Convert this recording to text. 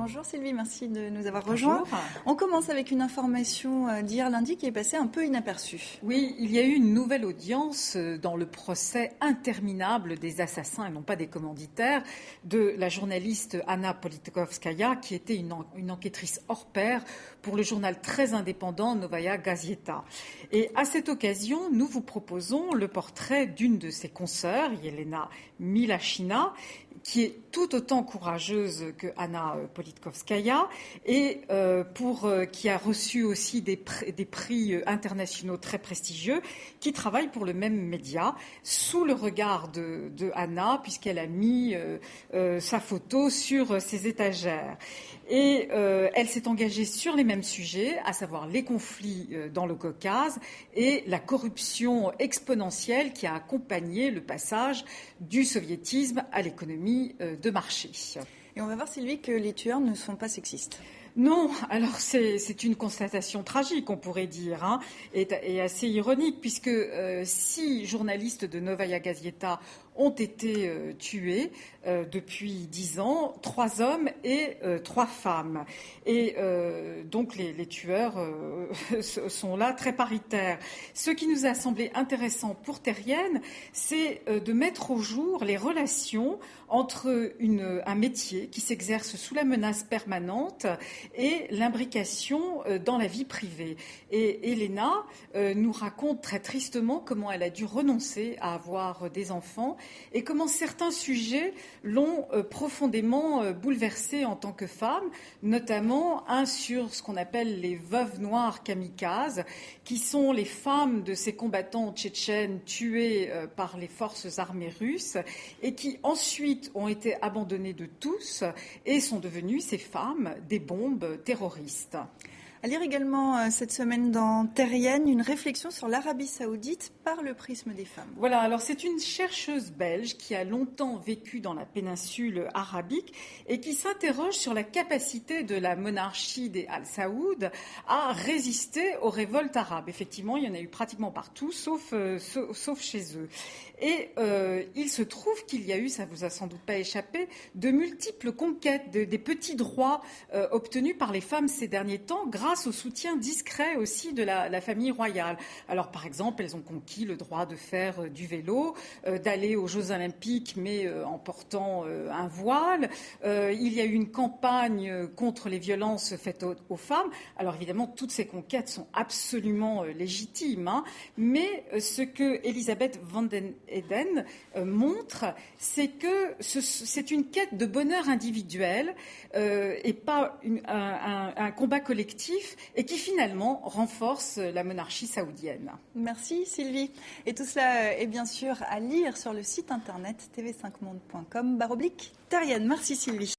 Bonjour Sylvie, merci de nous avoir rejoints. Bonjour. On commence avec une information d'hier lundi qui est passée un peu inaperçue. Oui, il y a eu une nouvelle audience dans le procès interminable des assassins, et non pas des commanditaires, de la journaliste Anna Politkovskaya, qui était une enquêtrice hors pair pour le journal très indépendant Novaya Gazeta. Et à cette occasion, nous vous proposons le portrait d'une de ses consoeurs, Yelena Milashina, qui est tout autant courageuse que Anna Politkovskaya et qui a reçu aussi des prix internationaux très prestigieux, qui travaille pour le même média, sous le regard de Anna, puisqu'elle a mis sa photo sur ses étagères. Et elle s'est engagée sur les mêmes sujets, à savoir les conflits dans le Caucase et la corruption exponentielle qui a accompagné le passage du soviétisme à l'économie de marché. Et on va voir, Sylvie, que les tueurs ne sont pas sexistes. Non, alors c'est une constatation tragique, on pourrait dire, hein, et assez ironique, puisque 6 journalistes de Novaya Gazeta ont été tués depuis 10 ans, 3 hommes et 3 femmes. Et donc les tueurs sont là très paritaires. Ce qui nous a semblé intéressant pour Terrienne, c'est de mettre au jour les relations entre un métier qui s'exerce sous la menace permanente et l'imbrication dans la vie privée. Et Elena nous raconte très tristement comment elle a dû renoncer à avoir des enfants et comment certains sujets l'ont profondément bouleversée en tant que femme, notamment un sur ce qu'on appelle les veuves noires kamikazes, qui sont les femmes de ces combattants tchétchènes tués par les forces armées russes et qui ensuite ont été abandonnées de tous et sont devenues, ces femmes, des bombes terroristes. À lire également cette semaine dans Terrienne une réflexion sur l'Arabie Saoudite par le prisme des femmes. Voilà, alors c'est une chercheuse belge qui a longtemps vécu dans la péninsule arabique et qui s'interroge sur la capacité de la monarchie des Al-Saoud à résister aux révoltes arabes. Effectivement, il y en a eu pratiquement partout, sauf chez eux. Et il se trouve qu'il y a eu, ça vous a sans doute pas échappé, de multiples conquêtes, des petits droits obtenus par les femmes ces derniers temps, grâce au soutien discret aussi de la famille royale. Alors par exemple, elles ont conquis le droit de faire du vélo, d'aller aux Jeux Olympiques, mais en portant un voile. Il y a eu une campagne contre les violences faites aux femmes. Alors évidemment, toutes ces conquêtes sont absolument légitimes, hein, mais ce que Elisabeth van den Eden montre, c'est que c'est une quête de bonheur individuel et pas un combat collectif, et qui finalement renforce la monarchie saoudienne. Merci Sylvie. Et tout cela est bien sûr à lire sur le site internet tv5monde.com/Terrienne. Merci Sylvie.